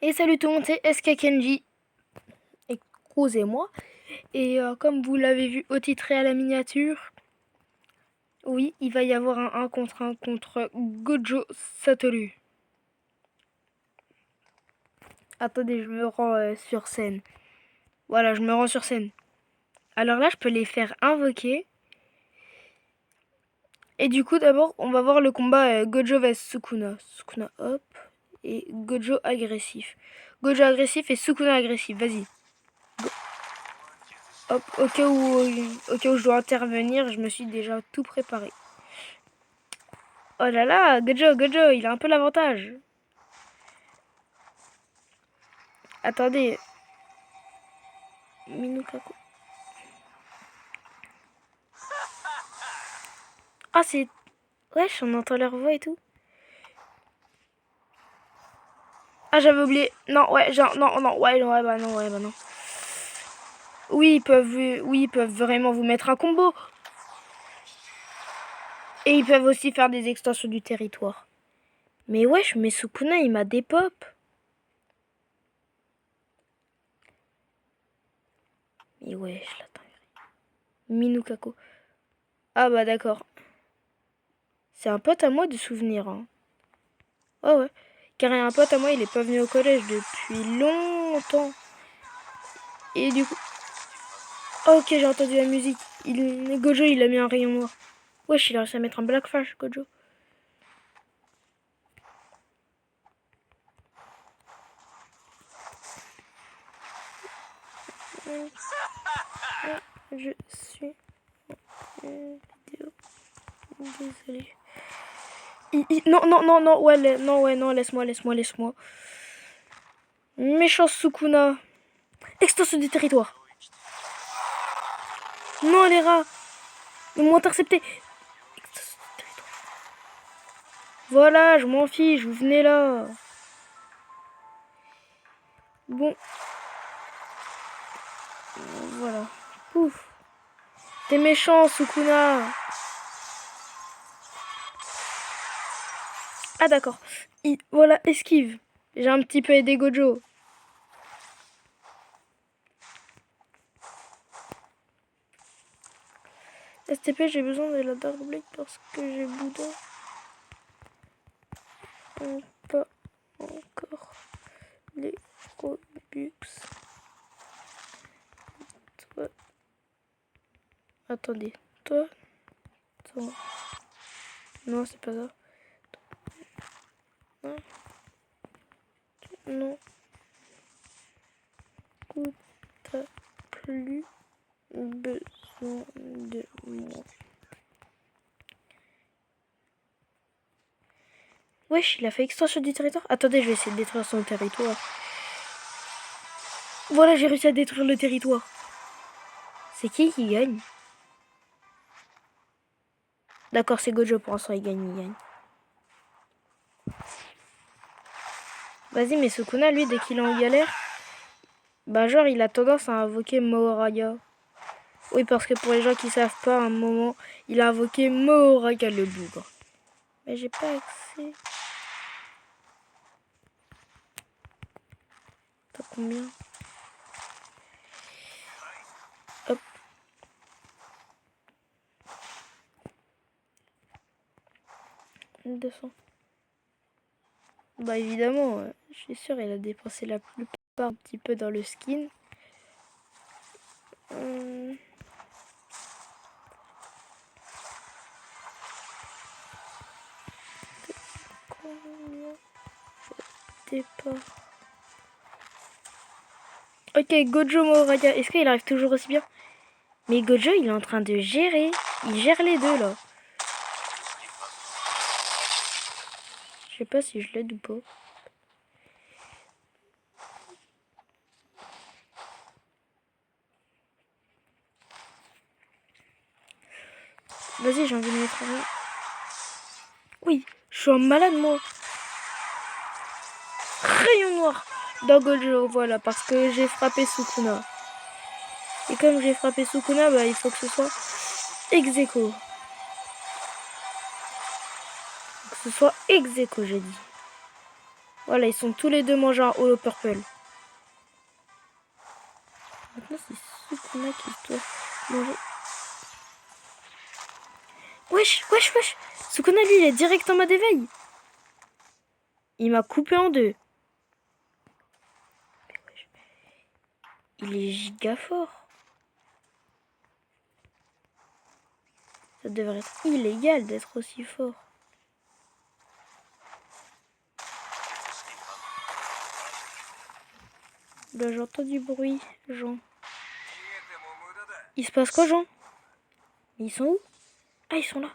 Et salut tout le monde, c'est SK Kenji et Cruz et moi. Et comme vous l'avez vu au titre et à la miniature, oui, il va y avoir un 1 contre 1 contre Gojo Satoru. Attendez, je me rends sur scène. Voilà, je me rends sur scène. Alors là, je peux les faire invoquer. Et du coup, d'abord, on va voir le combat Gojo vs Sukuna. Sukuna, hop. Et Gojo agressif. Gojo agressif et Sukuna agressif, vas-y. Hop, au cas où je dois intervenir, je me suis déjà tout préparé. Oh là là, Gojo, il a un peu l'avantage. Attendez. Minukako. Ah, c'est... Wesh, on entend leur voix et tout. Ah, j'avais oublié. Non, ouais, genre, non, ouais, bah non. Oui, ils peuvent vraiment vous mettre un combo. Et ils peuvent aussi faire des extensions du territoire. Mais wesh, mais Sukuna, il m'a des pop. Mais wesh, là, Minukako. Ah bah d'accord. C'est un pote à moi de souvenir. Hein. Oh ouais. Car un pote à moi, il est pas venu au collège depuis longtemps. Et du coup... Oh, ok, j'ai entendu la musique. Gojo, il a mis un rayon noir. Wesh, il a réussi à mettre un black flash, Gojo. Je suis vidéo. Désolé. Non, ouais, non, laisse-moi. Méchant Sukuna. Extension du territoire. Non, les rats. Ils m'ont intercepté. Voilà, je m'en fiche, vous venez là. Bon. Voilà. Ouf. T'es méchant, Sukuna. Ah, d'accord. Voilà, esquive. J'ai un petit peu aidé Gojo. STP, j'ai besoin de la Dark Blade parce que j'ai Bouddha. Pas encore les Robux. Toi. Attendez. Toi. Non, c'est pas ça. Non. T'as plus besoin de moi. Wesh, il a fait extension du territoire. Attendez, je vais essayer de détruire son territoire. Voilà, j'ai réussi à détruire le territoire. C'est qui gagne? D'accord, c'est Gojo pour l'instant, il gagne. Vas-y, mais Sukuna, lui, dès qu'il est en galère, bah genre, il a tendance à invoquer Mohoraya. Oui, parce que pour les gens qui savent pas, à un moment, il a invoqué Mohoraya le bougre. Mais j'ai pas accès. T'as combien? Hop. $200. Bah évidemment, je suis sûre, il a dépensé la plupart un petit peu dans le skin. Départ. Ok, Gojo Mohoraya, est-ce qu'il arrive toujours aussi bien? Mais Gojo, il est en train de gérer. Il gère les deux là. Je sais pas si je l'aide ou pas. Vas-y, j'ai envie de mettre un... Oui, je suis un malade moi. Rayon noir dans Gojo, voilà, parce que j'ai frappé Sukuna. Et comme j'ai frappé Sukuna, bah il faut que ce soit ex-aequo. Que ce soit ex-aequo, j'ai dit. Voilà, ils sont tous les deux mangés en holo purple. Maintenant, c'est Sukuna qui doit manger. Wesh, wesh, wesh. Sukuna, lui, il est direct en mode éveil. Il m'a coupé en deux. Il est giga fort. Ça devrait être illégal d'être aussi fort. Là, j'entends du bruit, Jean. Il se passe quoi, Jean? Ils sont où? Ah, ils sont là.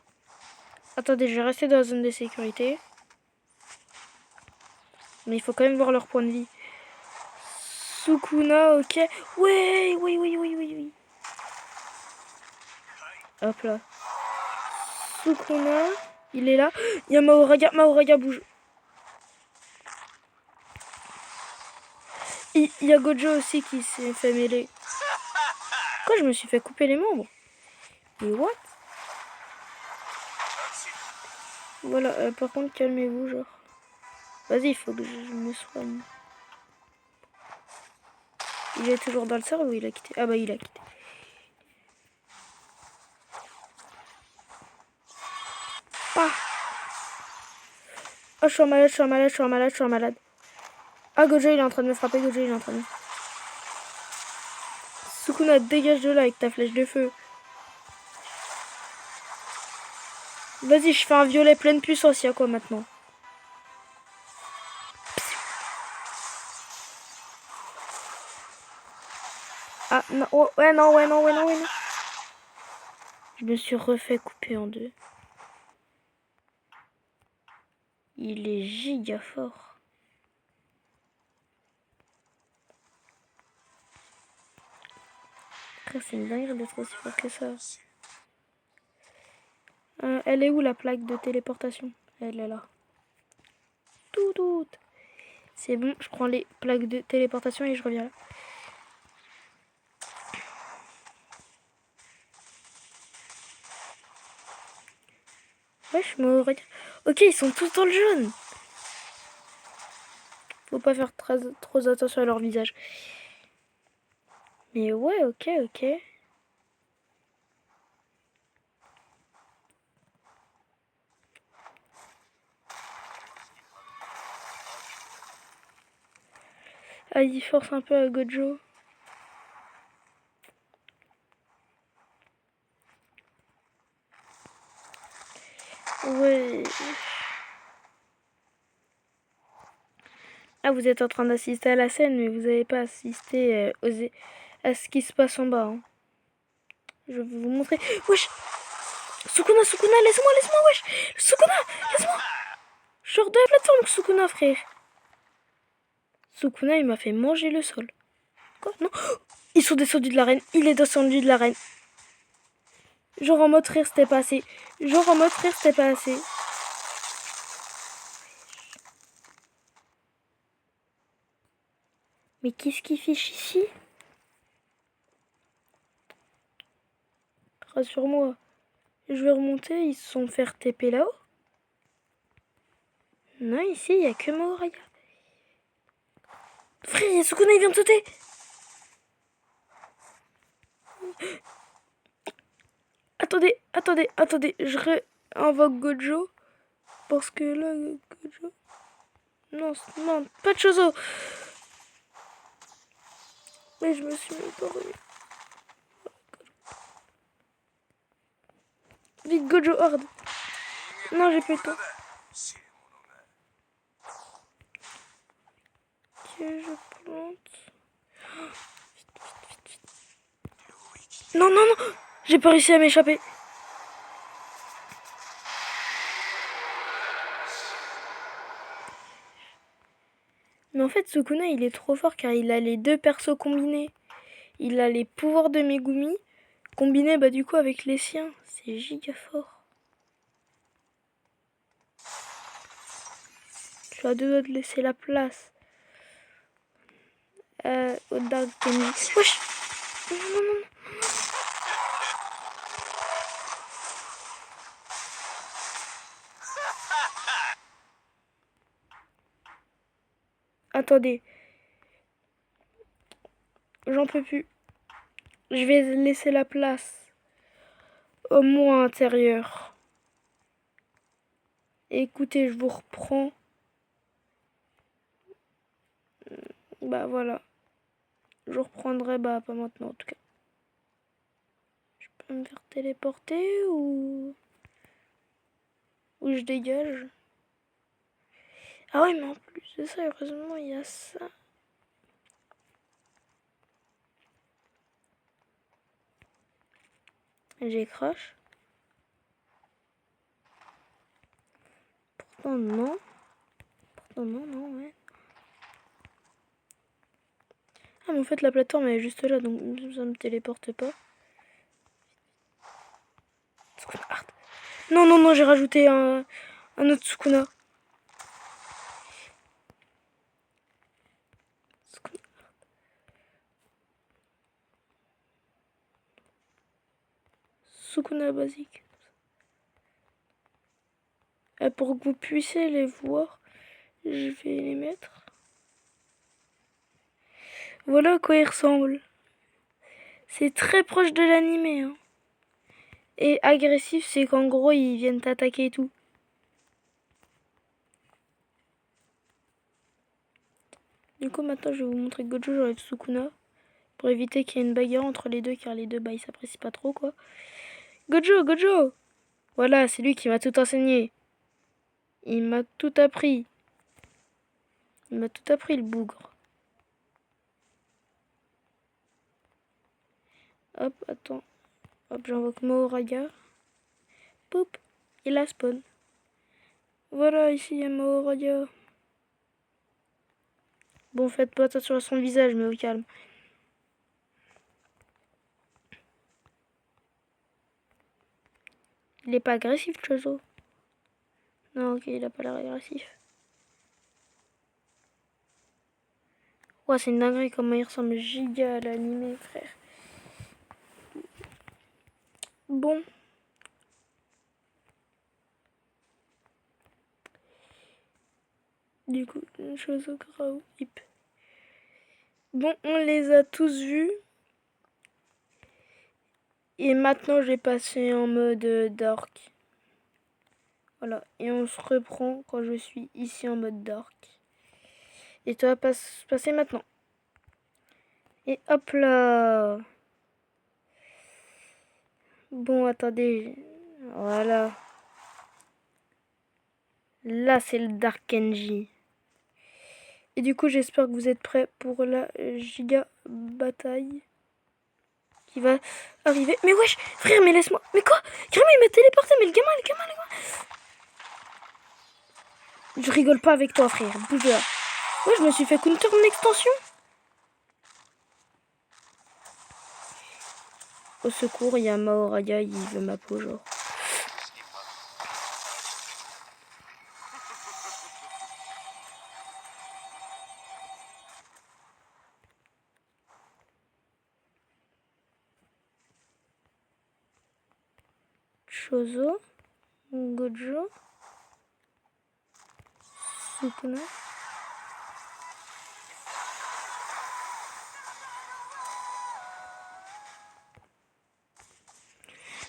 Attendez, je vais rester dans la zone de sécurité. Mais il faut quand même voir leur point de vie. Sukuna, ok. Ouais, oui, oui, oui, oui, oui. Hop là. Sukuna, il est là. Il y a Mahoraga. Mahoraga bouge. Il y a Gojo aussi qui s'est fait mêler. Pourquoi je me suis fait couper les membres? Mais what? Voilà, par contre, calmez-vous, genre. Vas-y, il faut que je me soigne. Il est toujours dans le cercle ou il a quitté? Ah bah, il a quitté. Ah! Oh, je suis malade, je suis malade, je suis malade, je suis malade. Ah, Gojo, il est en train de me frapper. Gojo, il est en train de me... Sukuna, dégage de là avec ta flèche de feu. Vas-y, je fais un violet pleine puissance. Y'a quoi maintenant? Ah, non, oh, ouais, non, ouais, non, ouais, non, ouais, non. Je me suis refait couper en deux. Il est giga fort. Après, c'est une dinguerie d'être aussi fort que ça. Elle est où la plaque de téléportation? Elle est là. Tout. C'est bon, je prends les plaques de téléportation et je reviens là. Wesh, ok, ils sont tous dans le jaune. Faut pas faire trop attention à leur visage. Mais ouais, ok. Ah, il force un peu à Gojo. Ouais. Ah, vous êtes en train d'assister à la scène, mais vous n'avez pas assisté à ce qui se passe en bas. Hein. Je vais vous montrer. Wesh! Sukuna, laisse-moi, wesh! Sukuna, laisse-moi! Je sors de la plateforme, Sukuna, frère. Sukuna, il m'a fait manger le sol. Quoi? Non? Ils sont descendus de l'arène. Il est descendu de l'arène. Genre en mode rire, c'était pas assez. Mais qu'est-ce qu'il fiche ici? Rassure-moi. Je vais remonter, ils se sont fait TP là-haut. Non, ici, il n'y a que Mahoraga. Frère, Sukuna, il vient de sauter. Attendez. Je réinvoque Gojo. Parce que là, Gojo... Non, pas de chose. Mais je me suis même pas remis. Vite, Gojo, horde. Non, j'ai plus de temps. Ok, je plante. Vite. Non. J'ai pas réussi à m'échapper. Mais en fait, Sukuna, il est trop fort car il a les deux persos combinés. Il a les pouvoirs de Megumi combinés du coup avec les siens. C'est giga fort. Je suis à deux doigts de laisser la place au Dark Kenji. Wesh! Non. Attendez. J'en peux plus. Je vais laisser la place au moins intérieur. Écoutez, je vous reprends. Bah voilà. Je reprendrai, bah pas maintenant en tout cas. Je peux me faire téléporter ou je dégage. Ah ouais, mais en plus de ça, heureusement, il y a ça. J'écroche. Pourtant non. Non, ouais. Ah mais en fait la plateforme elle est juste là, donc ça me téléporte pas. Non, j'ai rajouté un autre Sukuna. Sukuna basique. Et pour que vous puissiez les voir, je vais les mettre. Voilà à quoi ils ressemblent. C'est très proche de l'animé. Hein. Et agressif, c'est qu'en gros, ils viennent t'attaquer et tout. Du coup, maintenant, je vais vous montrer Gojo, j'enlève Sukuna. Pour éviter qu'il y ait une bagarre entre les deux, car les deux, bah, ils s'apprécient pas trop, quoi. Gojo! Voilà, c'est lui qui m'a tout enseigné. Il m'a tout appris. Il m'a tout appris, le bougre. Hop, attends. Hop, j'invoque Mahoraga. Poup, il a spawn. Voilà, ici, il y a Mahoraga. Bon, faites pas attention à son visage, mais au calme. Il est pas agressif, Chozo. Non, ok, il a pas l'air agressif. Ouais, c'est une dinguerie comment il ressemble giga à l'animé, frère. Bon. Du coup, une chose au grau. Bon, on les a tous vus. Et maintenant, je vais passer en mode dark. Voilà. Et on se reprend quand je suis ici en mode dark. Et ça va passer maintenant. Et hop là. Bon, attendez. Voilà. Là, c'est le Dark Kenji. Et du coup, j'espère que vous êtes prêts pour la giga bataille qui va arriver. Mais wesh, frère, mais laisse-moi. Mais quoi? Carrément, il m'a téléporté, mais le gamin. Je rigole pas avec toi, frère. Bouge là. Ouais, je me suis fait counter mon extension. Au secours, il y a Mahoraga, il veut ma peau, genre. Chozo, Gojo, Sukuna.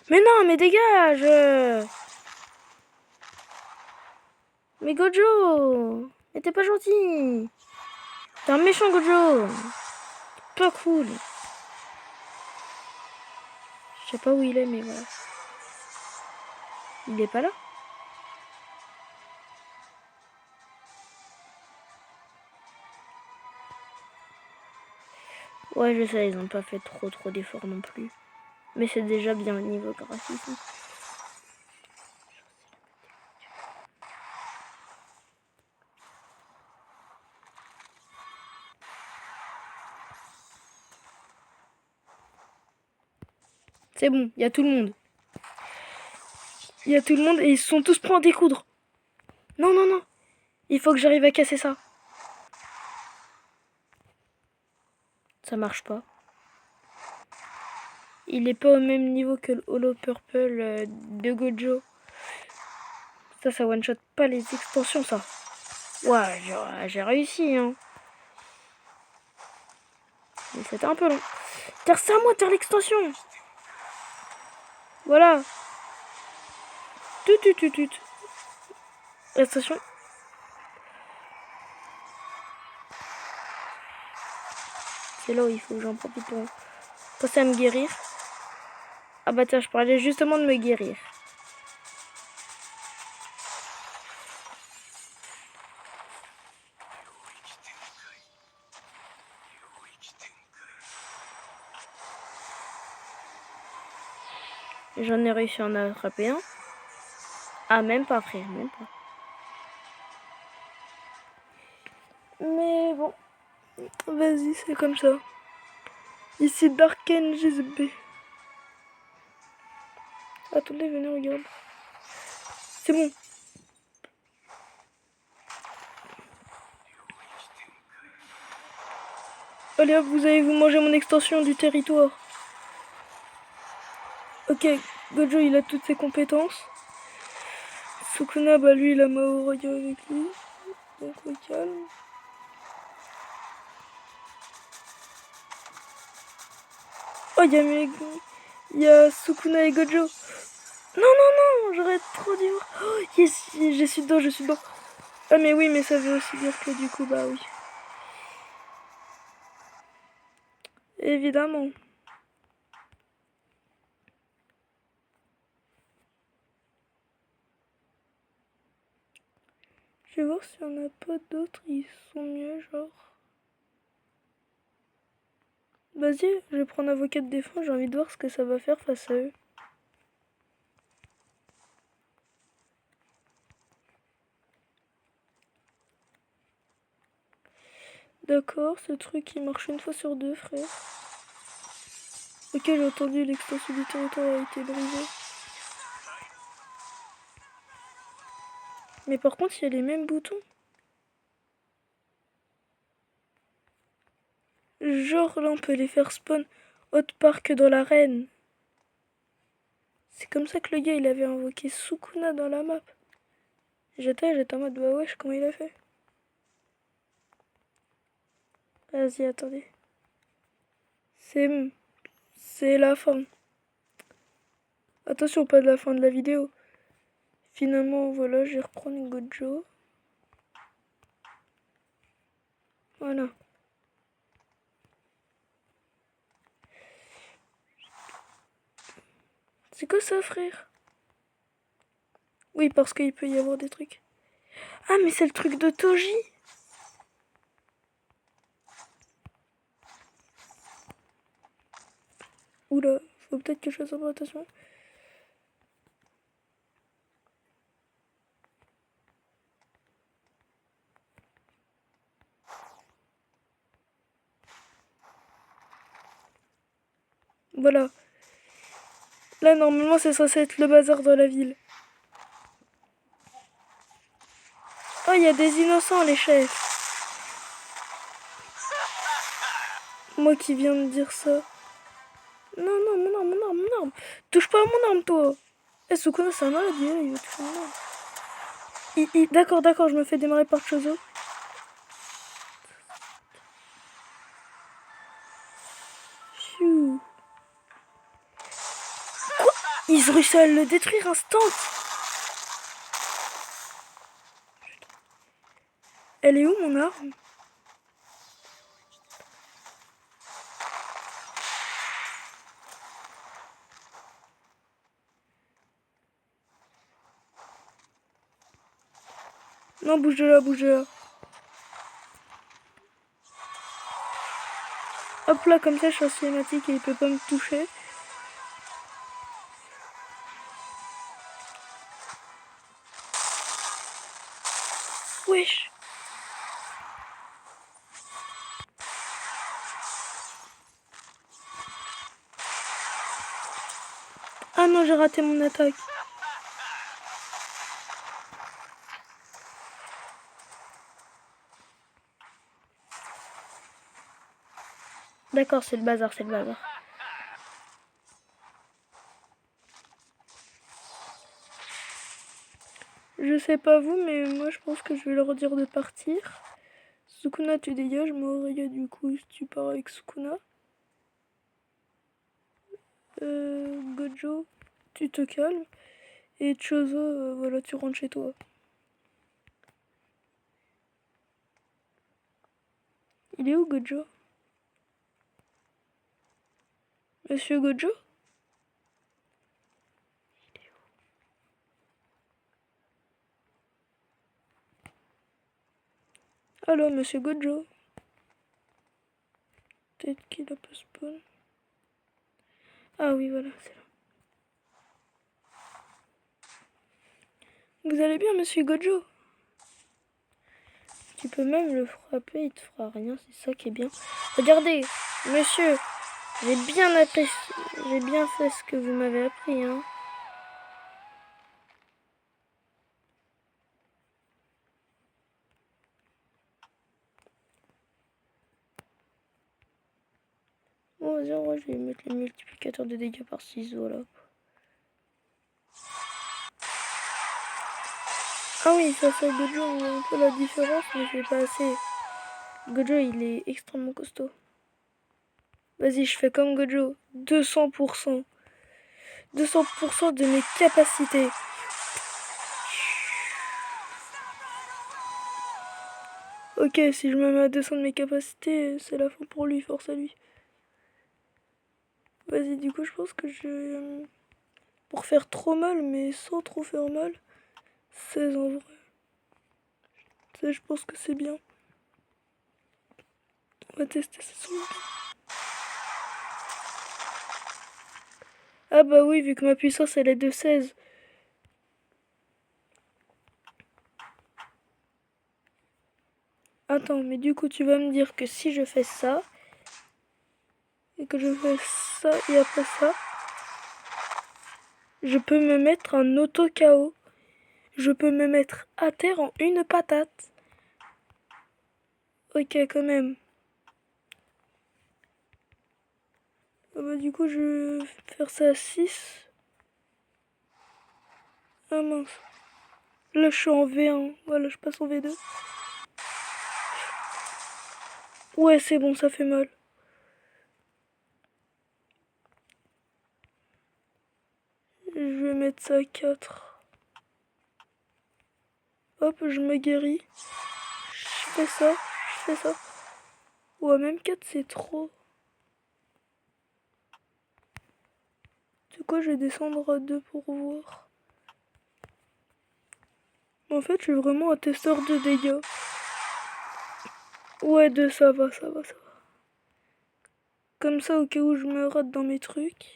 Mais non, mais dégage! Mais Gojo! Mais t'es pas gentil! T'es un méchant Gojo! Pas cool! Je sais pas où il est, mais voilà. Il est pas là? Ouais, je sais, ils ont pas fait trop d'efforts non plus. Mais c'est déjà bien au niveau graphisme. C'est bon, il y a tout le monde. Il y a tout le monde et ils se sont tous pris en découdre. Non. Il faut que j'arrive à casser ça. Ça marche pas. Il est pas au même niveau que le Holo Purple de Gojo. Ça one shot pas les extensions, ça. Ouais, j'ai réussi, hein. Mais c'était un peu long. Car c'est à moi de faire l'extension. Voilà. Tut. L'extension. C'est là où il faut que j'en profite pour passer à me guérir. Ah bah tiens, je parlais justement de me guérir. J'en ai réussi à en attraper un. Ah, même pas, frère, même pas. Mais bon, vas-y, c'est comme ça. Ici, Darken GSB. Attendez, venez, regarde. C'est bon. Allez hop, vous allez vous manger mon extension du territoire. Ok, Gojo, il a toutes ses compétences. Sukuna, bah lui, il a Maoraga avec lui. Donc, au calme. Oh, il y a Sukuna et Gojo. Non, j'aurais trop dû. Oh, yes, je suis dedans. Ah, mais oui, mais ça veut aussi dire que du coup, bah oui. Évidemment. Je vais voir s'il n'y en a pas d'autres, ils sont mieux, genre. Vas-y, je vais prendre avocat de défense, j'ai envie de voir ce que ça va faire face à eux. D'accord, ce truc il marche une fois sur deux, frère. Ok, j'ai entendu, l'extension du territoire a été brisée. Mais par contre, il y a les mêmes boutons. Genre là, on peut les faire spawn autre part que dans l'arène. C'est comme ça que le gars, il avait invoqué Sukuna dans la map. J'étais en mode, bah wesh, comment il a fait? Vas-y, attendez. C'est la fin. Attention, pas de la fin de la vidéo. Finalement, voilà, je vais reprendre Gojo. Voilà. C'est quoi ça, frère? Oui, parce qu'il peut y avoir des trucs. Ah, mais c'est le truc de Toji. Oula, faut peut-être que je fasse attention. Voilà. Là, normalement, c'est censé être le bazar dans la ville. Oh, il y a des innocents, les chefs. Moi qui viens de dire ça. Non, mon arme. Touche pas à mon arme, toi. Eh, Sukuna, c'est un malade, il va toucher mon arme. D'accord, je me fais démarrer par Chozo. Quoi? Ils ont réussi à le détruire instant. Elle est où, mon arme? Non, bouge de là. Hop là, comme ça, je suis en cinématique et il peut pas me toucher. Wesh. Ah non, j'ai raté mon attaque. D'accord, c'est le bazar. Je sais pas vous, mais moi je pense que je vais leur dire de partir. Sukuna, tu dégages, Maoria, du coup, tu pars avec Sukuna. Gojo, tu te calmes. Et Chozo, voilà, tu rentres chez toi. Il est où, Gojo? Monsieur Gojo? Il est où? Allô, monsieur Gojo? Peut-être qu'il a pas spawn. Ah oui, voilà, c'est là. Vous allez bien, monsieur Gojo? Tu peux même le frapper, il te fera rien, c'est ça qui est bien. Regardez, monsieur, j'ai bien fait ce que vous m'avez appris, hein. Bon, vas-y, en vrai, je vais mettre le multiplicateur de dégâts par 6, voilà. Ah oui, ça c'est Gojo, on voit un peu la différence, mais c'est pas assez. Gojo, il est extrêmement costaud. Vas-y, je fais comme Gojo. 200%. 200% de mes capacités. Ok, si je me mets à 200 de mes capacités, c'est la fin pour lui, force à lui. Vas-y, du coup, je pense que je... Pour faire trop mal, mais sans trop faire mal, 16 en vrai. Ça, je pense que c'est bien. On va tester ça sur le... Ah bah oui, vu que ma puissance, elle est de 16. Attends, mais du coup, tu vas me dire que si je fais ça, et que je fais ça, et après ça, je peux me mettre un auto-KO. Je peux me mettre à terre en une patate. Ok, quand même. Ah bah, du coup, je vais faire ça à 6. Ah mince. Là, je suis en V1. Voilà, je passe en V2. Ouais, c'est bon, ça fait mal. Je vais mettre ça à 4. Hop, je me guéris. Je fais ça, je fais ça. Ouais, même 4, c'est trop. Du coup, je vais descendre à 2 pour voir. En fait, je suis vraiment un testeur de dégâts. Ouais, 2, ça va, ça va, ça va. Comme ça, au cas où je me rate dans mes trucs.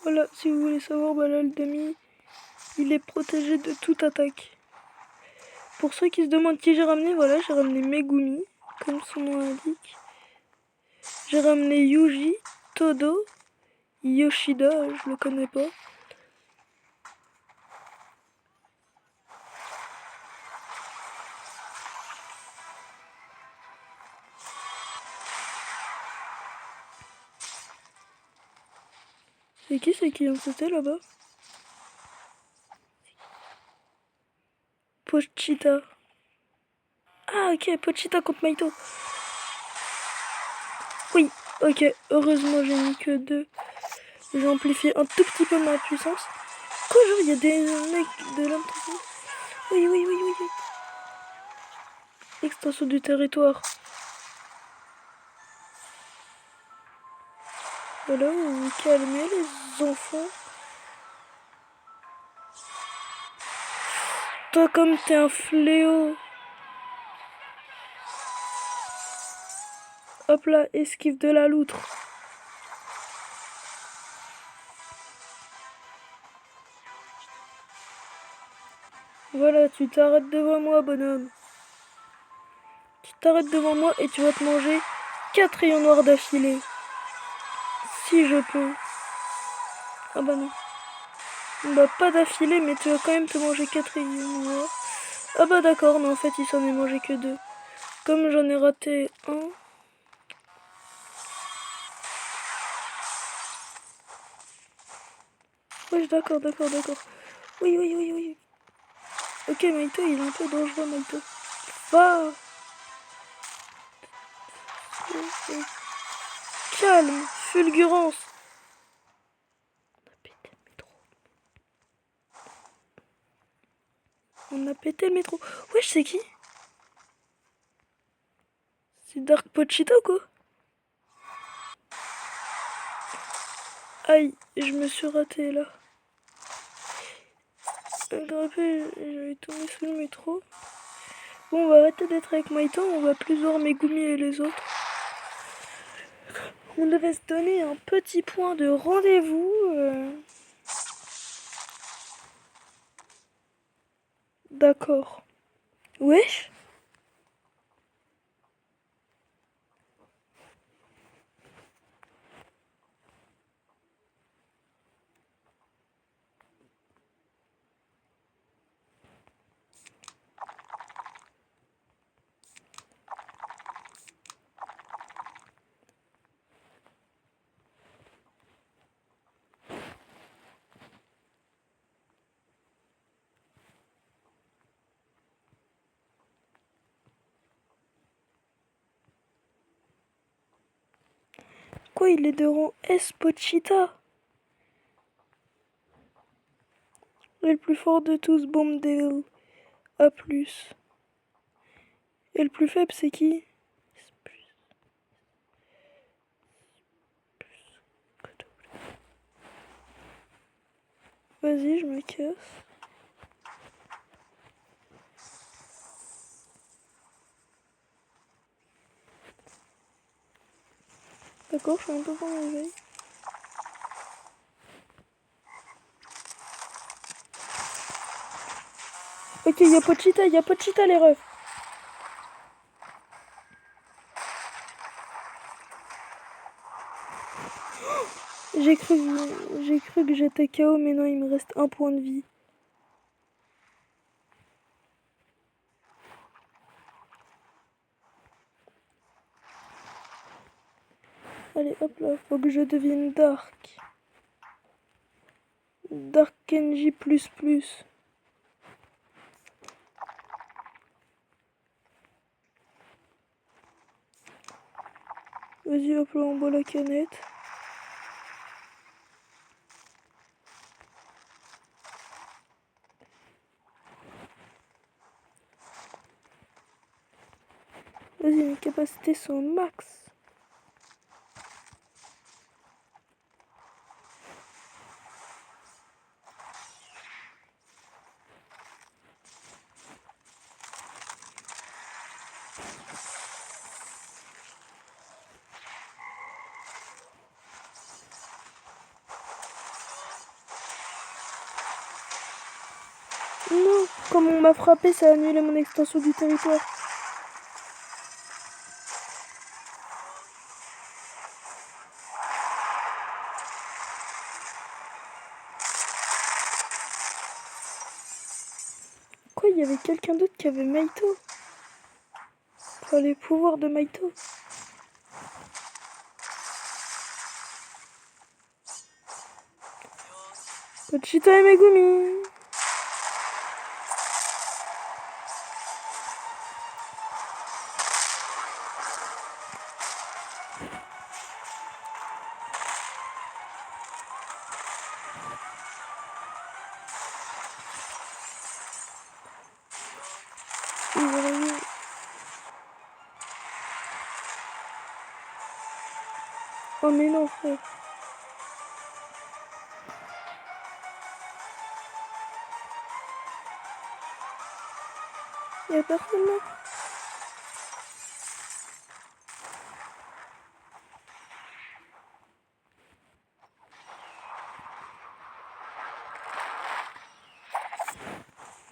Voilà, si vous voulez savoir, bah là, le demi, il est protégé de toute attaque. Pour ceux qui se demandent qui j'ai ramené, voilà, j'ai ramené Megumi, comme son nom l'indique. J'ai ramené Yuji, Todo, Yoshida, je le connais pas. C'est qui en c'était là-bas? Pochita. Ah ok, Pochita contre Maito. Oui, ok, heureusement j'ai mis que 2. J'ai amplifié un tout petit peu ma puissance. Quoi, genre, il y a des mecs de l'impression. Oui, oui, oui, oui, oui. Extension du territoire. Voilà, vous vous calmez les enfants. Toi, comme t'es un fléau. Hop là, esquive de la loutre. Voilà, tu t'arrêtes devant moi, bonhomme. Tu t'arrêtes devant moi et tu vas te manger 4 rayons noirs d'affilée. Si je peux. Ah bah non. Bah pas d'affilée, mais tu vas quand même te manger 4 rayons noirs. Ah bah d'accord, mais en fait il s'en est mangé que 2. Comme j'en ai raté un. Ouais, d'accord. Oui, oui, oui, oui. Ok, Maito, il est un peu dangereux, Maito. Va. Calme, fulgurance. On a pété le métro. Wesh, c'est qui? C'est Dark Pochito, quoi. Aïe, je me suis raté là. Grimpé, j'avais tombé sous le métro. Bon, on va arrêter d'être avec Maito, on va plus voir Megumi et les autres. On devait se donner un petit point de rendez-vous. D'accord. Wesh. Quoi, il est de rang S, Pochita? Et le plus fort de tous, Bombdale. A+. Et le plus faible, c'est qui? Vas-y, je me casse. D'accord, je suis un peu pas mauvais. Ok, y'a Pochita les refs. J'ai cru que j'étais KO, mais non, il me reste un point de vie. Allez, hop là, faut que je devienne Dark. Dark Kenji++. Vas-y, hop là, on boit la canette. Vas-y, mes capacités sont au max. Non, comme on m'a frappé, ça a annulé mon extension du territoire. Quoi, il y avait quelqu'un d'autre qui avait Maito? Enfin, les pouvoirs de Maito. Pochita et Megumi. Oh mais non, frère. Y'a personne là.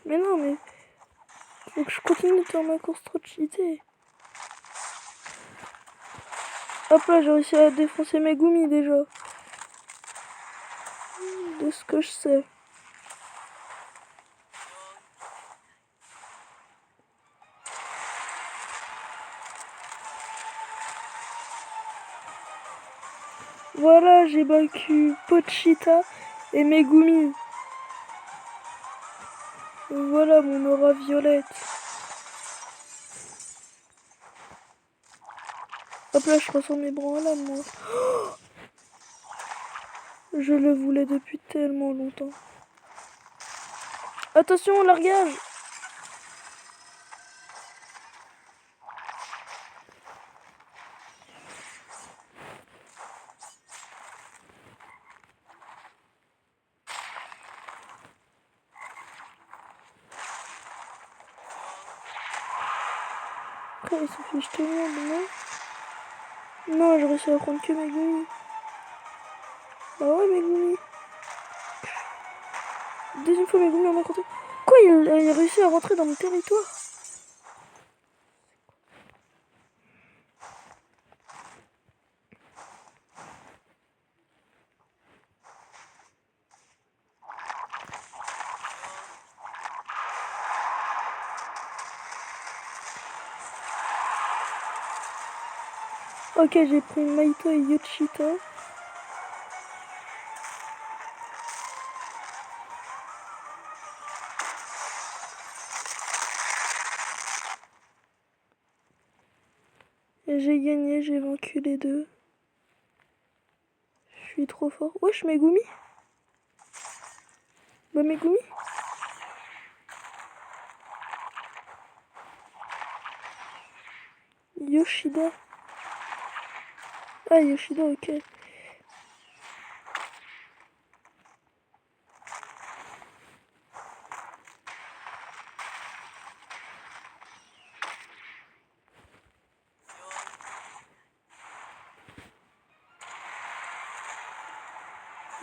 Mais non, mais faut que je continue de faire ma course trop cheatée. Hop là, j'ai réussi à défoncer Megumi déjà. De ce que je sais. Voilà, j'ai vaincu Pochita et Megumi. Voilà mon aura violette. Hop là, je ressens mes bras là, moi. Je le voulais depuis tellement longtemps. Attention, largage. Après, il se fiche tout le monde, non? Non, je réussis à prendre que Megumi. Bah ouais, Megumi. Deuxième fois, Megumi en a compté. Quoi, il a réussi à rentrer dans mon territoire? Ok, j'ai pris Maito et Yoshita. Et j'ai gagné, j'ai vaincu les deux. Je suis trop fort. Wesh, Megumi. Bah, Megumi. Yoshida. Ah, Yoshida, ok.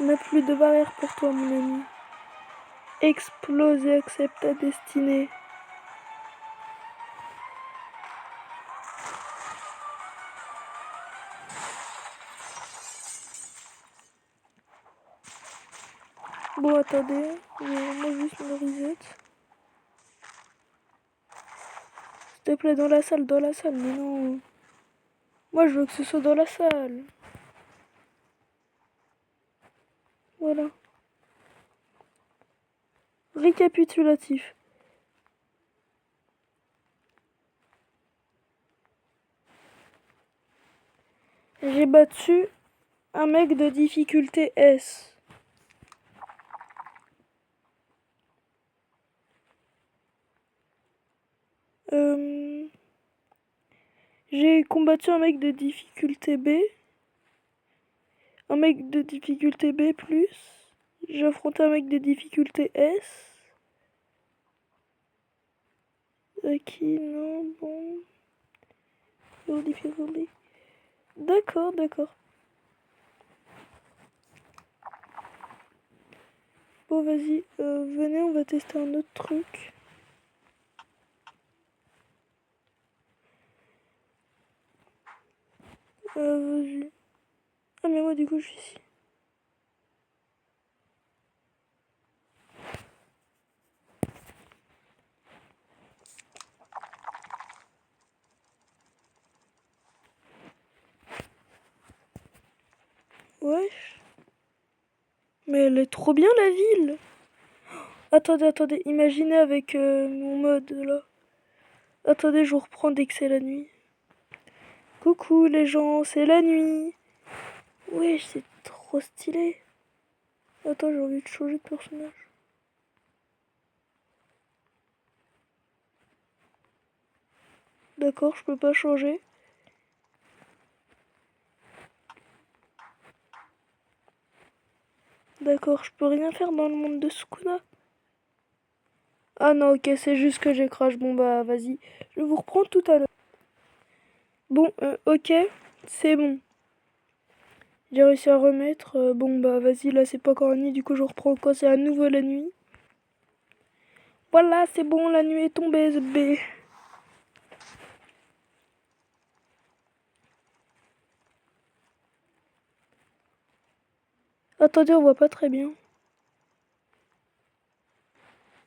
On n'a plus de barrière pour toi, mon ami. Explose et accepte ta destinée. Bon, attendez. Moi, juste me reset. S'il te plaît, dans la salle, mais non. Moi, je veux que ce soit dans la salle. Voilà. Récapitulatif. J'ai battu un mec de difficulté S. J'ai combattu un mec de difficulté B. Un mec de difficulté B+. J'ai affronté un mec de difficulté S. Qui non, bon. Low difficulty. D'accord, d'accord. Bon, vas-y, venez, on va tester un autre truc. Vas-y. Ah, mais moi, du coup, je suis ici. Wesh. Mais elle est trop bien, la ville. Attendez, attendez. Imaginez avec mon mode, là. Attendez, je vous reprends dès que c'est la nuit. Coucou, les gens, c'est la nuit. Wesh, c'est trop stylé. Attends, j'ai envie de changer de personnage. D'accord, je peux pas changer. D'accord, je peux rien faire dans le monde de Sukuna. Ah non, ok, c'est juste que j'ai crash. Bon bah vas-y, je vous reprends tout à l'heure. Bon, ok, c'est bon. J'ai réussi à remettre. Bon bah vas-y, là c'est pas encore la nuit, du coup je reprends quand c'est à nouveau la nuit. Voilà, c'est bon, la nuit est tombée, B. Attendez, on voit pas très bien.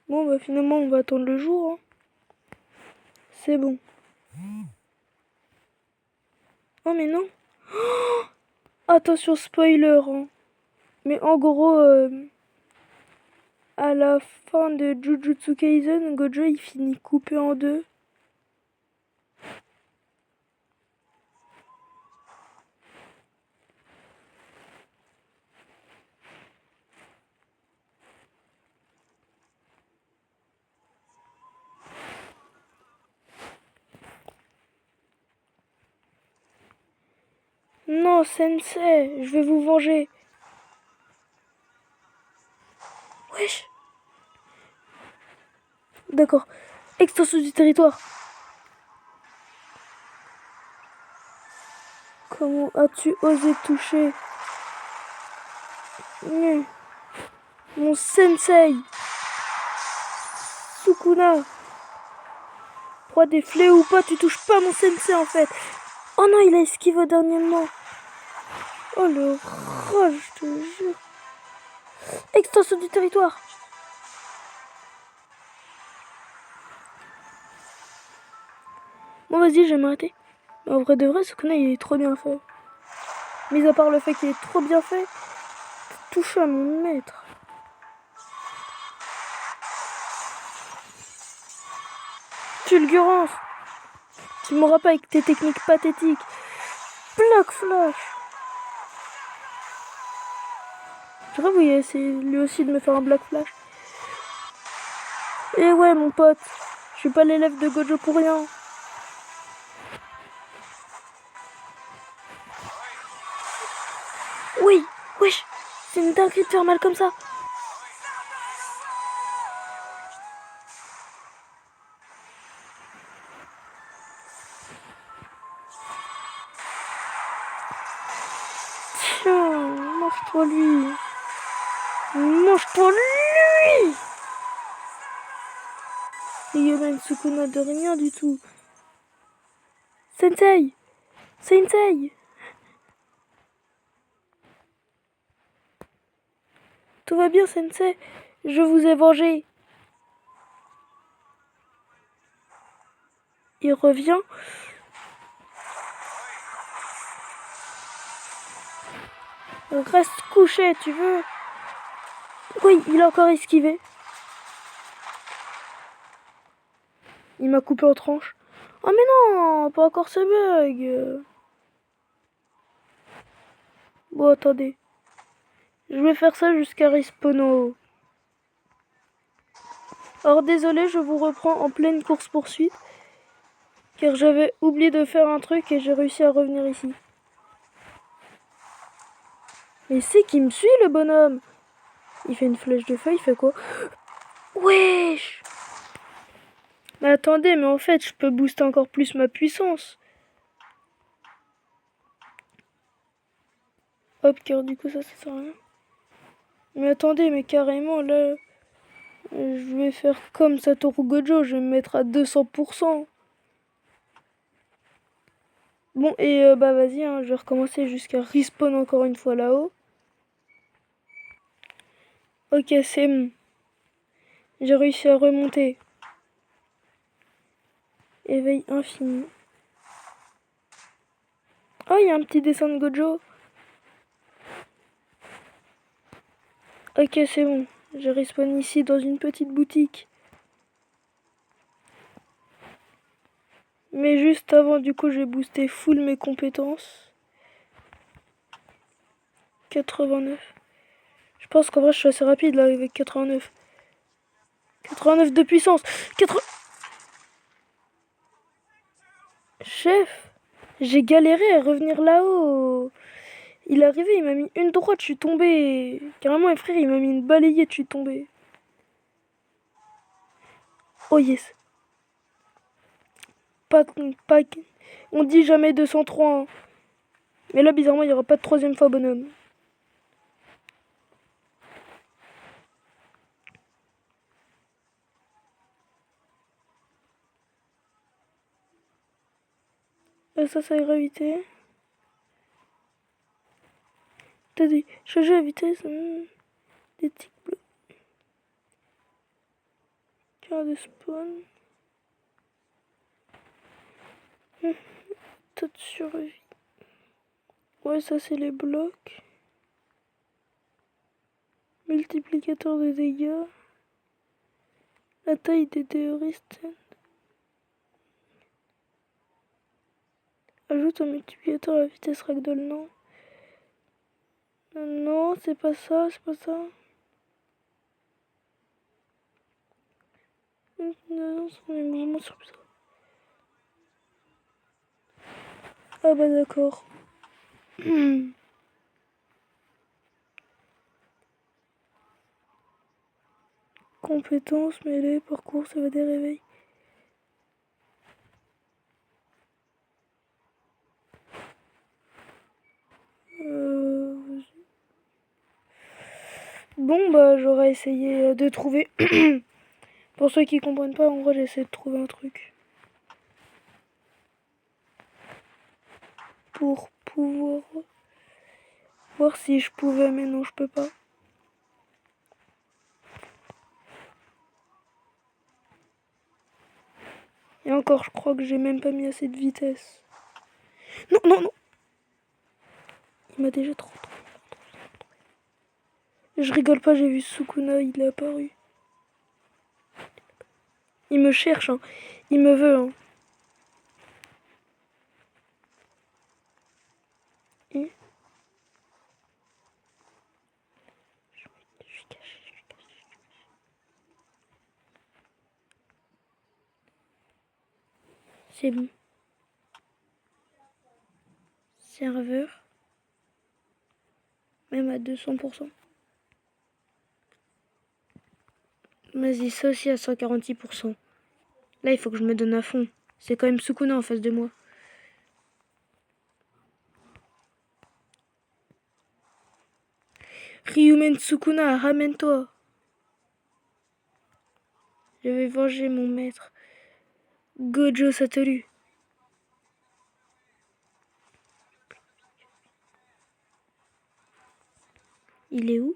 Bon bah finalement on va attendre le jour. Hein. C'est bon. Oh mais non. Attention spoiler, hein. Mais en gros, à la fin de Jujutsu Kaisen, Gojo il finit coupé en deux. Non, Sensei, je vais vous venger. Wesh. D'accord. Extension du territoire. Comment as-tu osé toucher mon Sensei Sukuna? Roi des fléaux ou pas, tu touches pas mon Sensei en fait. Oh non, il a esquivé au dernier moment. Oh le rage, je te jure. Extension du territoire. Bon, vas-y, je vais m'arrêter. En vrai de vrai, Sukuna, il est trop bien fait. Mis à part le fait qu'il est trop bien fait, touche à mon maître. Fulgurance. Tu m'auras pas avec tes techniques pathétiques. Bloc flash. Je crois que vous essayez lui aussi de me faire un Black Flash. Et ouais, mon pote, je suis pas l'élève de Gojo pour rien. Oui, wesh, c'est une dinguerie de faire mal comme ça. Tiens, mange-toi lui. Mange-toi lui. Et Yomen Sukuna de rien du tout. Sensei, Sensei. Tout va bien, Sensei. Je vous ai vengé. Il revient. Reste couché, tu veux. Oui, il a encore esquivé. Il m'a coupé en tranches. Oh mais non, pas encore ce bug. Bon, attendez. Je vais faire ça jusqu'à Respawno. Alors désolé, je vous reprends en pleine course-poursuite. Car j'avais oublié de faire un truc et j'ai réussi à revenir ici. Mais c'est qui me suit le bonhomme? Il fait une flèche de feu, il fait quoi? Wesh! Mais attendez, mais en fait, je peux booster encore plus ma puissance. Hop, car du coup, ça sert à rien. Mais attendez, mais carrément, là, je vais faire comme Satoru Gojo, je vais me mettre à 200%. Bon, et bah vas-y, hein, je vais recommencer jusqu'à respawn encore une fois là-haut. Ok, c'est bon. J'ai réussi à remonter. Éveil infini. Oh, il y a un petit dessin de Gojo. Ok, c'est bon. Je respawn ici dans une petite boutique. Mais juste avant, du coup, j'ai boosté full mes compétences. 89. Je pense qu'en vrai, je suis assez rapide là avec 89. 89 de puissance. 80... Chef, j'ai galéré à revenir là-haut. Il est arrivé, il m'a mis une droite, je suis tombé. Carrément, mes frères, il m'a mis une balayette, je suis tombé. Oh yes. Pas, pas, on dit jamais 203. Hein. Mais là, bizarrement, il n'y aura pas de troisième fois, bonhomme. Ça ira éviter. T'as dit, changer la vitesse. Des tics bleus. Cœur de spawn. Taux de survie. Ouais, ça c'est les blocs. Multiplicateur de dégâts. La taille des terroristes. Ajoute un multiplicateur à la vitesse ragdoll, non. Non, c'est pas ça, c'est pas ça. Non, c'est les mouvements sur ça. Ah bah d'accord. Compétences, mêlée, parcours, ça va des réveils. Bon bah j'aurais essayé de trouver. Pour ceux qui comprennent pas, en gros j'essaie de trouver un truc. Pour pouvoir voir si je pouvais, mais non je peux pas. Et encore, je crois que j'ai même pas mis assez de vitesse. Non, non, non. Il m'a déjà trop. Je rigole pas, j'ai vu Sukuna, il est apparu. Il me cherche, hein. Il me veut, hein. Et je suis caché. C'est bon. Serveur. Même à 200%. Vas-y, ça aussi à 146%. Là, il faut que je me donne à fond. C'est quand même Sukuna en face de moi. Ryumen Sukuna, ramène-toi. Je vais venger mon maître. Gojo Satoru. Il est où?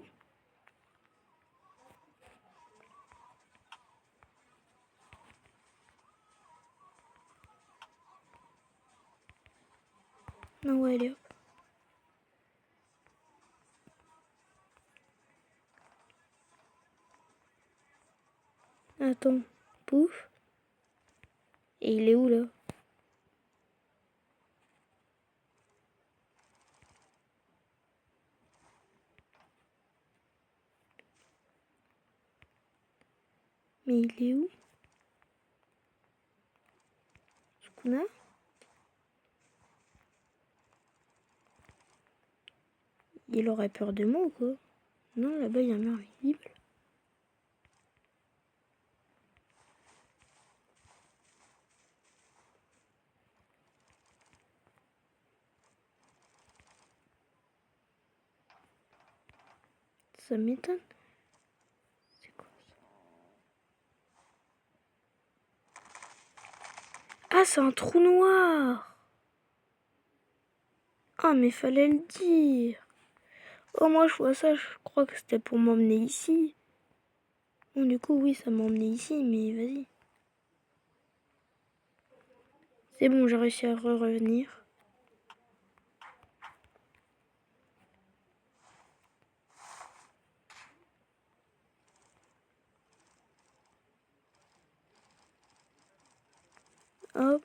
Non, ouais, allez hop. Attends. Pouf. Et il est où là? Mais il est où? Sukuna? Il aurait peur de moi ou quoi? Non, là-bas, il y a un mur invisible. Ça m'étonne. C'est quoi ça? Ah, c'est un trou noir! Ah, mais fallait le dire! Oh, moi, je vois ça, je crois que c'était pour m'emmener ici. Bon, du coup, oui, ça m'a emmené ici, mais vas-y. C'est bon, j'ai réussi à revenir. Hop.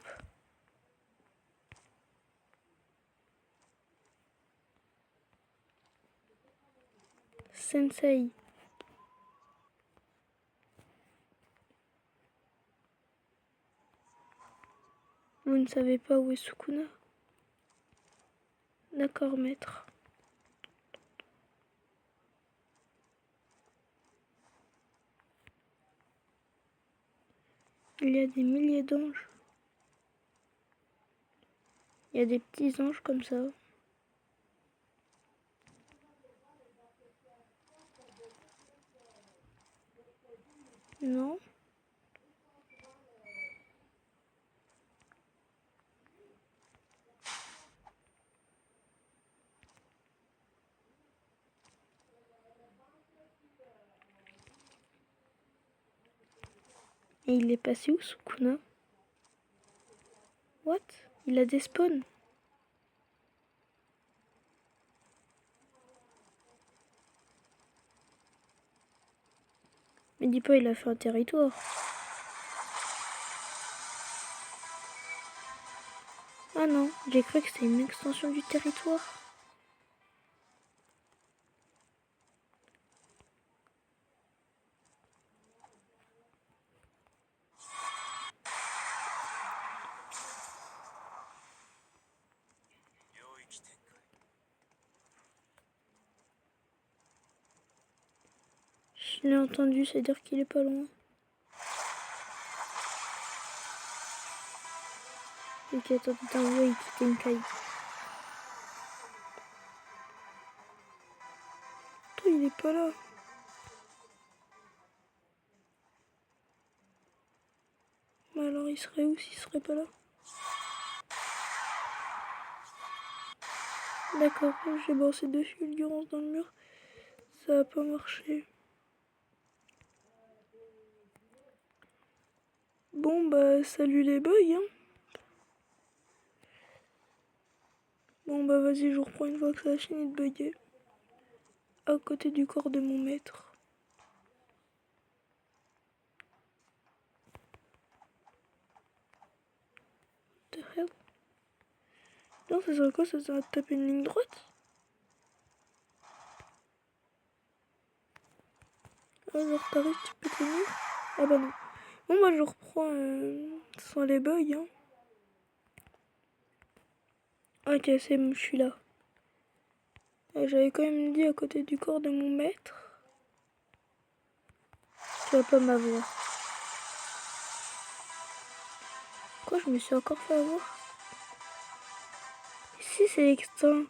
Sensei. Vous ne savez pas où est Sukuna? D'accord, maître. Il y a des milliers d'anges. Il y a des petits anges comme ça. Non. Et il est passé où, Sukuna? What? Il a des spawns. Mais dis pas, il a fait un territoire. Ah non, j'ai cru que c'était une extension du territoire. Je l'ai entendu, c'est-à-dire qu'il est pas loin. Ok, attends, il quittait une caille. Toi, il est pas là. Mais alors, il serait où s'il serait pas là? D'accord, j'ai balancé 2 fulgurances dans le mur. Ça a pas marché. Bon, bah, salut les bugs, hein. Bon, bah, vas-y, je reprends une fois que ça a fini de bugger. À côté du corps de mon maître. What the hell? Non, ça serait quoi? Ça serait de taper une ligne droite? Ah, genre, t'arrives, tu peux tenir? Ah bah non. Bon, bah, je reprends sans les bugs, hein. Ok, c'est bon, je suis là. J'avais quand même dit à côté du corps de mon maître. Tu vas pas m'avoir. Quoi, je me suis encore fait avoir? Ici, c'est l'extinction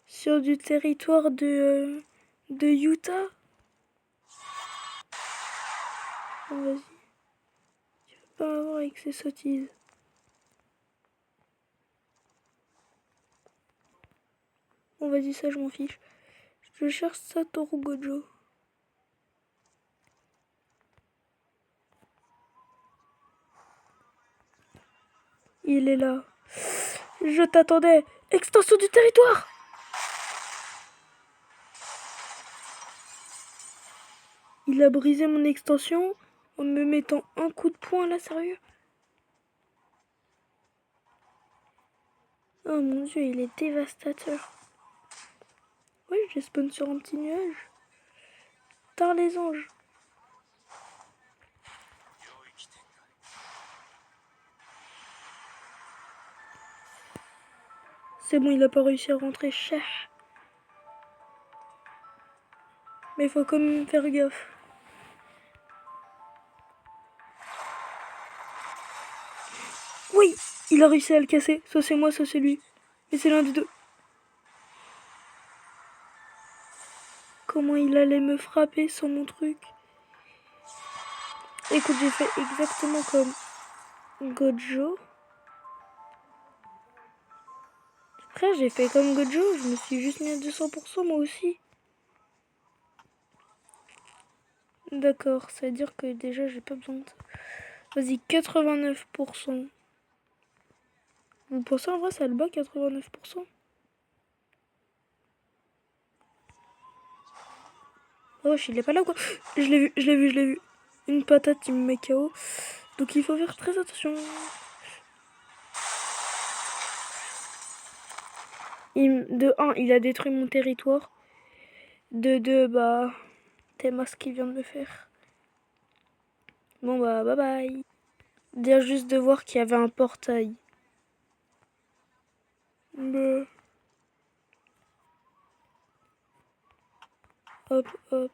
sur du territoire de Utah. Bon, vas-y. Tu vas pas m'avoir avec ces sottises. Bon, vas-y, ça, je m'en fiche. Je cherche Satoru Gojo. Il est là. Je t'attendais. Extension du territoire. Il a brisé mon extension en me mettant un coup de poing là, sérieux? Oh mon dieu, il est dévastateur. Ouais, j'ai spawn sur un petit nuage. Tard les anges. C'est bon, il a pas réussi à rentrer. Cher. Mais il faut quand même faire gaffe. Oui, il a réussi à le casser. Soit c'est moi, soit c'est lui. Mais c'est l'un des deux. Comment il allait me frapper sans mon truc? Écoute, j'ai fait exactement comme Gojo. Frère, j'ai fait comme Gojo. Je me suis juste mis à 200% moi aussi. D'accord, ça veut dire que déjà j'ai pas besoin de ça. Vas-y, 89%. Vous pensez en vrai ça le bat 89%? Oh, il est pas là quoi. Je l'ai vu, je l'ai vu, je l'ai vu. Une patate, il me met KO. Donc il faut faire très attention. De 1, il a détruit mon territoire. De 2, bah, t'es ce qu'il vient de me faire. Bon bah, bye bye. Dire juste de voir qu'il y avait un portail. Bah. Hop, hop.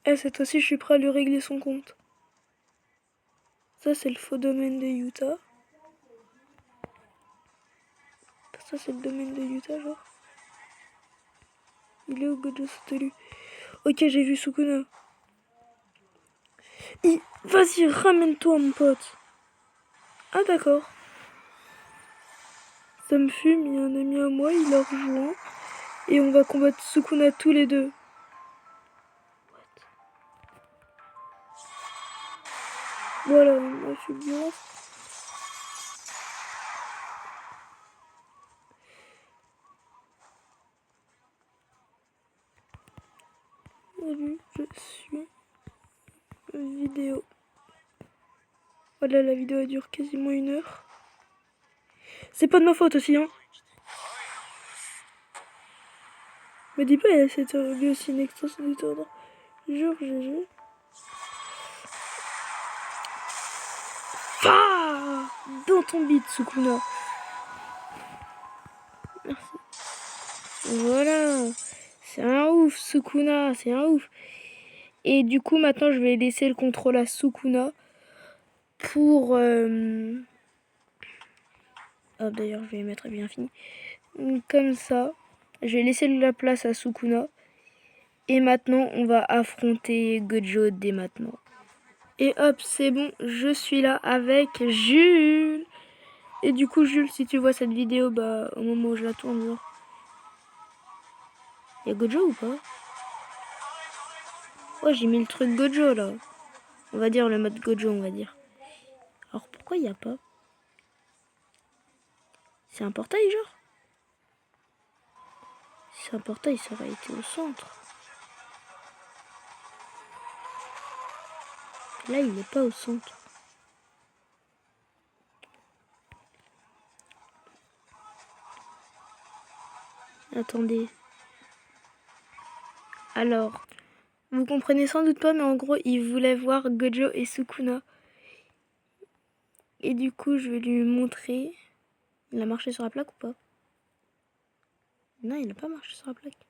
Eh, cette fois-ci, je suis prêt à lui régler son compte. Ça, c'est le faux domaine de Utah. Ça, c'est le domaine de Utah, genre. Il est au Gojo Satoru. Ok, j'ai vu Sukuna. Vas-y, ramène-toi, mon pote. Ah, d'accord. Ça me fume, il y a un ami à moi, il a rejoint. Et on va combattre Sukuna tous les deux. Voilà, ma fulgurance. Salut, je suis vidéo. Voilà, la vidéo elle dure quasiment 1 heure. C'est pas de ma faute aussi, hein. Me dis pas, il y a cette lui aussi une extension du tour. Jure, GG. Ah, dans ton beat, Sukuna. Merci. Voilà. C'est un ouf, Sukuna, c'est un ouf. Et du coup, maintenant, je vais laisser le contrôle à Sukuna pour... Oh, d'ailleurs, je vais mettre bien fini. Comme ça, je vais laisser la place à Sukuna. Et maintenant, on va affronter Gojo dès maintenant. Et hop, c'est bon, je suis là avec Jules. Et du coup, Jules, si tu vois cette vidéo, bah, au moment où je la tourne, genre... Y'a Gojo ou pas? Ouais, j'ai mis le truc Gojo, là. On va dire le mode Gojo, on va dire. Alors, pourquoi il y a pas? C'est un portail, genre? Si c'est un portail, ça aurait été au centre. Là, il n'est pas au centre. Attendez. Alors, vous comprenez sans doute pas, mais en gros, il voulait voir Gojo et Sukuna. Et du coup, je vais lui montrer. Il a marché sur la plaque ou pas? Non, il n'a pas marché sur la plaque.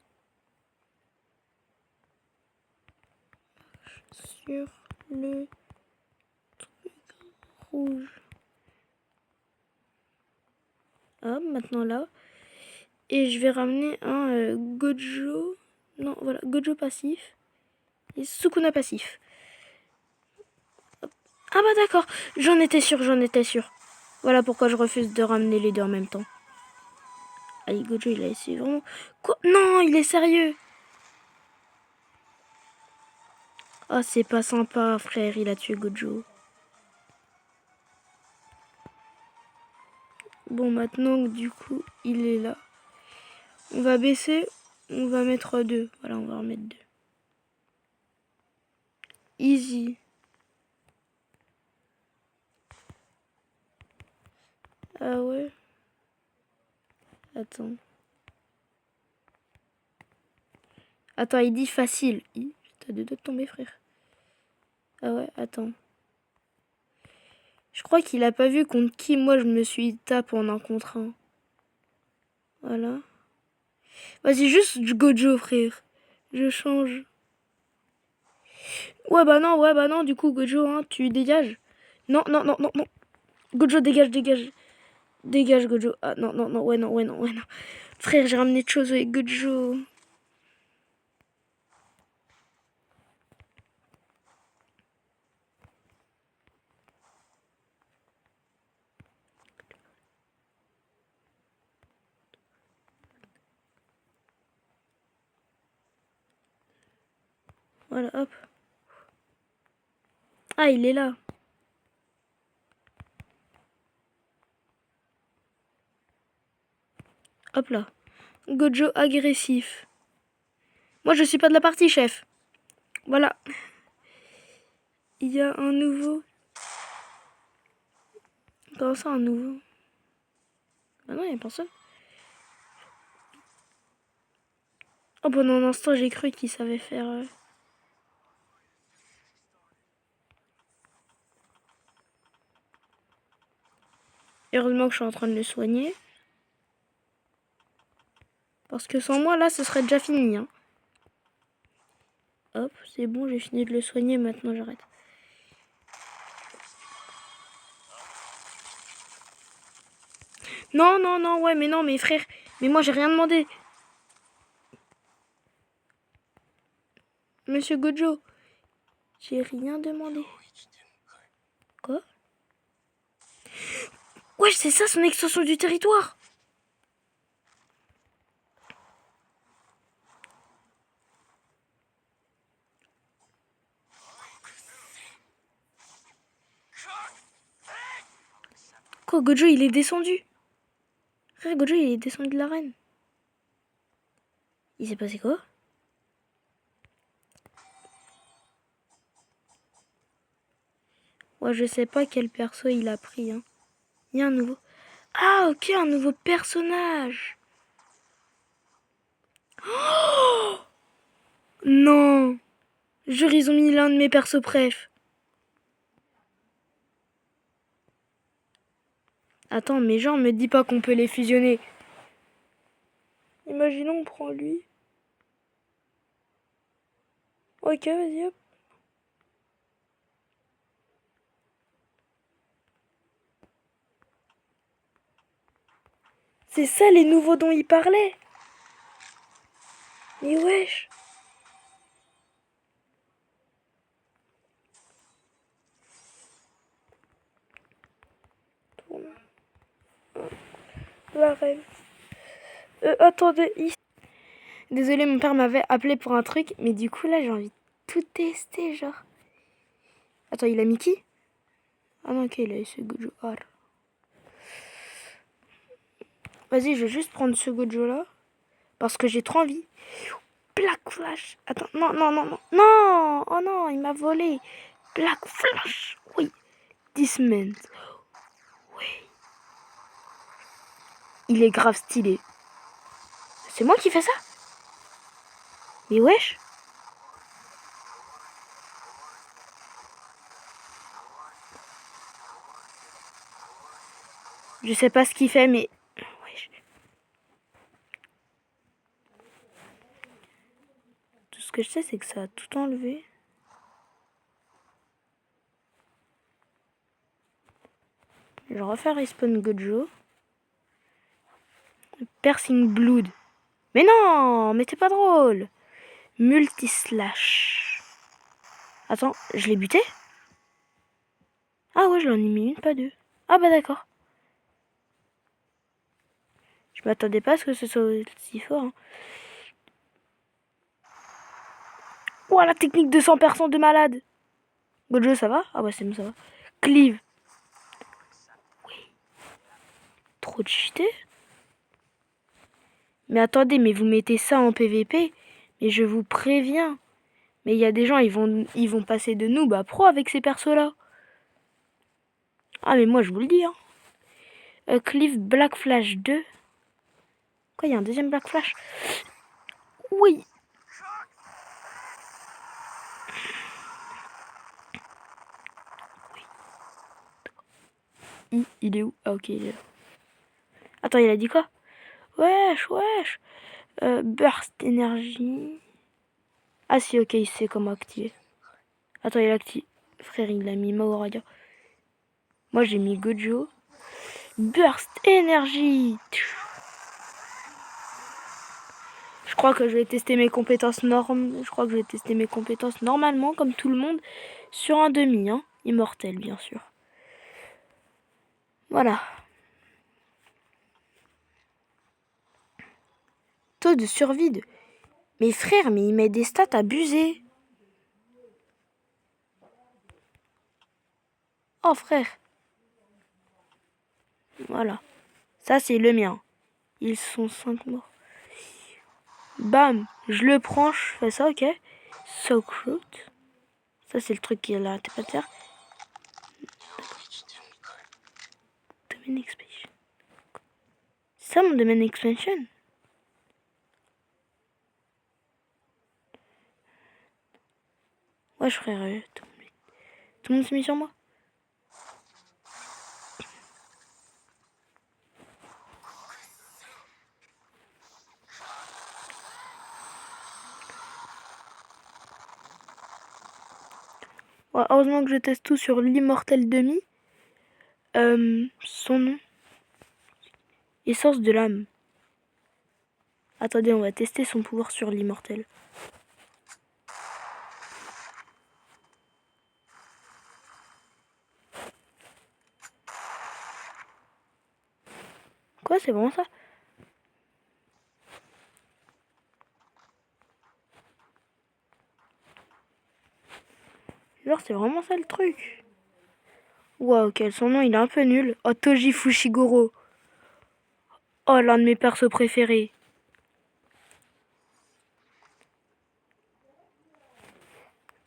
Sur le truc rouge. Hop, maintenant là. Et je vais ramener un Gojo. Non, voilà, Gojo passif. Et Sukuna passif. Hop. Ah bah d'accord, j'en étais sûr, j'en étais sûr. Voilà pourquoi je refuse de ramener les deux en même temps. Allez, Gojo, il a essayé vraiment... Quoi? Non, il est sérieux. Ah, oh, c'est pas sympa, frère, il a tué Gojo. Bon, maintenant, du coup, il est là. On va baisser, on va mettre 2. Voilà, on va remettre 2. Easy. Ah ouais. Attends. Attends, il dit facile. T'as deux doigts de tomber, frère. Ah ouais, attends. Je crois qu'il a pas vu contre qui moi je me suis tapé en un contre un. Voilà. Vas-y, juste Gojo, frère. Je change. Ouais, bah non, du coup, Gojo, hein, tu dégages. Non, non, non, non, non. Gojo, dégage, dégage. Dégage, Gojo. Ah, non, non, non, ouais, non, ouais, non, ouais, non. Frère, j'ai ramené de choses avec Gojo. Voilà, hop. Ah, il est là. Hop là. Gojo agressif. Moi, je suis pas de la partie, chef. Voilà. Il y a un nouveau. Comment ça, un nouveau? Ah non, il n'y a personne. Oh, pendant un instant, j'ai cru qu'il savait faire... Heureusement que je suis en train de le soigner. Parce que sans moi, là, ce serait déjà fini. Hein. Hop, c'est bon, j'ai fini de le soigner. Maintenant, j'arrête. Non, non, non, ouais, mais non, mes frères. Mais moi, j'ai rien demandé. Monsieur Gojo, j'ai rien demandé. Quoi? Ouais, c'est ça son extension du territoire. Quoi, Gojo, il est descendu. Frère, Gojo, il est descendu de l'arène. Il s'est passé quoi? Ouais, je sais pas quel perso il a pris. Hein. Il y a un nouveau... Ah, ok, un nouveau personnage. Oh non. Jure, ils ont mis l'un de mes persos préf. Attends, mais genre, me dis pas qu'on peut les fusionner. Imaginons, on prend lui. Ok, vas-y, hop. C'est ça les nouveaux dont il parlait. Mais wesh. La reine. Attendez, ici. Désolé, mon père m'avait appelé pour un truc, mais du coup là j'ai envie de tout tester, genre. Attends, il a mis qui? Ah non, ok, il a eu ce Gojo. Vas-y, je vais juste prendre ce Gojo là, parce que j'ai trop envie. Black Flash. Attends, non, non, non, non. Non. Oh non, il m'a volé. Black Flash. Oui. Dismount. Oui. Il est grave stylé. C'est moi qui fais ça? Mais wesh. Je sais pas ce qu'il fait, mais... Wesh. Tout ce que je sais, c'est que ça a tout enlevé. Je vais refaire Respawn Gojo. Piercing Blood. Mais non, mais c'est pas drôle. Multislash. Attends, je l'ai buté? Ah ouais, je l'en ai mis une, pas deux. Ah bah d'accord. Je m'attendais pas à ce que ce soit aussi fort. Hein. Ouah, la technique de 100% de malade. Gojo, ça va? Ah bah c'est bon, ça va. Cleave. Oui. Trop cheaté. Mais attendez, mais vous mettez ça en PVP. Mais je vous préviens. Mais il y a des gens, ils vont passer de noob à pro avec ces persos-là. Ah mais moi, je vous le dis. Hein. Cleave Black Flash 2. Quoi, il y a un deuxième Black Flash? Oui. Il est où? Ah ok, il est là. Attends, il a dit quoi? Wesh, wesh. Burst énergie. Ah si, ok, il sait comment activer. Attends, il a activé. Frère, il a mis Maoraga. Moi, j'ai mis Gojo. Burst énergie. Je crois que je vais tester mes compétences normalement, comme tout le monde, sur un demi, hein. Immortel, bien sûr. Voilà. Taux de survie de... Mais frère, mais il met des stats abusées. Oh frère. Voilà. Ça, c'est le mien. Ils sont 5 morts. Bam. Je le prends, je fais ça, ok. Soak Fruit. Ça, c'est le truc qui est là. T'es pas de faire. Domaine Expansion. C'est ça mon domaine Expansion? Ouais, frère. Tout le monde s'est mis sur moi. Ouais, heureusement que je teste tout sur l'immortel demi. Son nom. Essence de l'âme. Attendez, on va tester son pouvoir sur l'immortel. Quoi, c'est vraiment ça? Genre, c'est vraiment ça le truc. Wow, ok, son nom, il est un peu nul. Oh, Toji Fushiguro. Oh, l'un de mes persos préférés.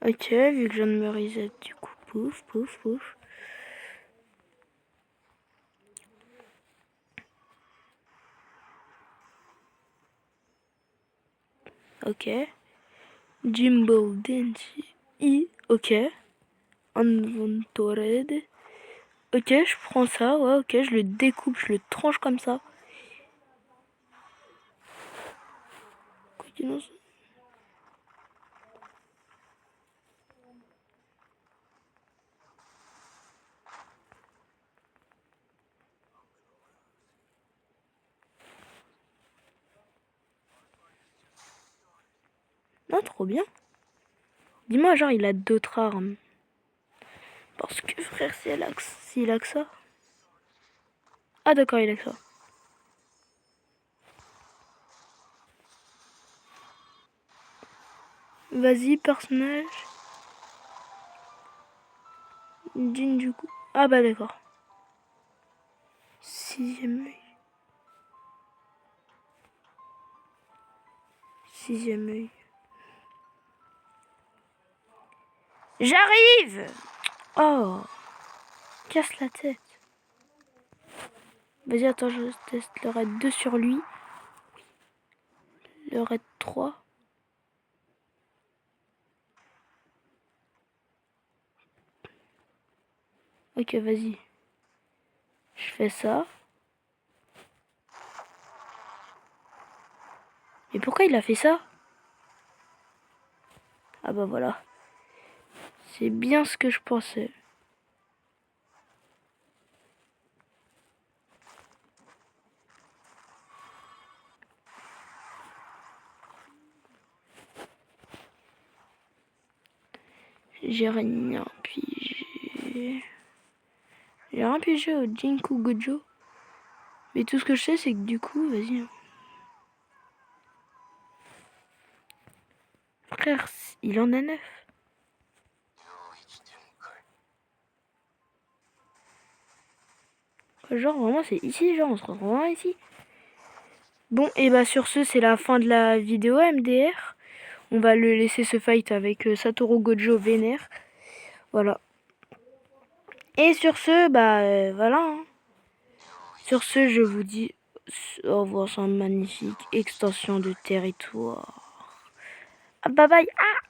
Ok, vu que je viens de me reset, du coup, pouf, pouf, pouf. Ok. Gimbal Density. Ok. Inventored. Ok, je prends ça. Ouais, ok, je le découpe, je le tranche comme ça. Non, trop bien. Dis-moi, genre, il a d'autres armes. Parce que, frère, s'il a que ça. Ah, d'accord, il a que ça. Vas-y, personnage. Jinjuku. Ah, bah, d'accord. 6e œil. 6e œil. J'arrive! Oh! Casse la tête. Vas-y, attends, je teste le raid 2 sur lui. Le raid 3. Ok, vas-y. Je fais ça. Mais pourquoi il a fait ça? Ah bah voilà. C'est bien ce que je pensais. J'ai rien pigé. J'ai rien pigé au Jinku Gojo. Mais tout ce que je sais, c'est que du coup, vas-y. Frère, il en a 9. Genre, vraiment, c'est ici, genre, on se retrouve vraiment ici. Bon, et bah sur ce, c'est la fin de la vidéo MDR. On va le laisser se fight avec Satoru Gojo vénère. Voilà. Et sur ce, bah voilà. Hein. Sur ce, je vous dis au revoir, c'est une magnifique extension de territoire. Ah, bye bye. Ah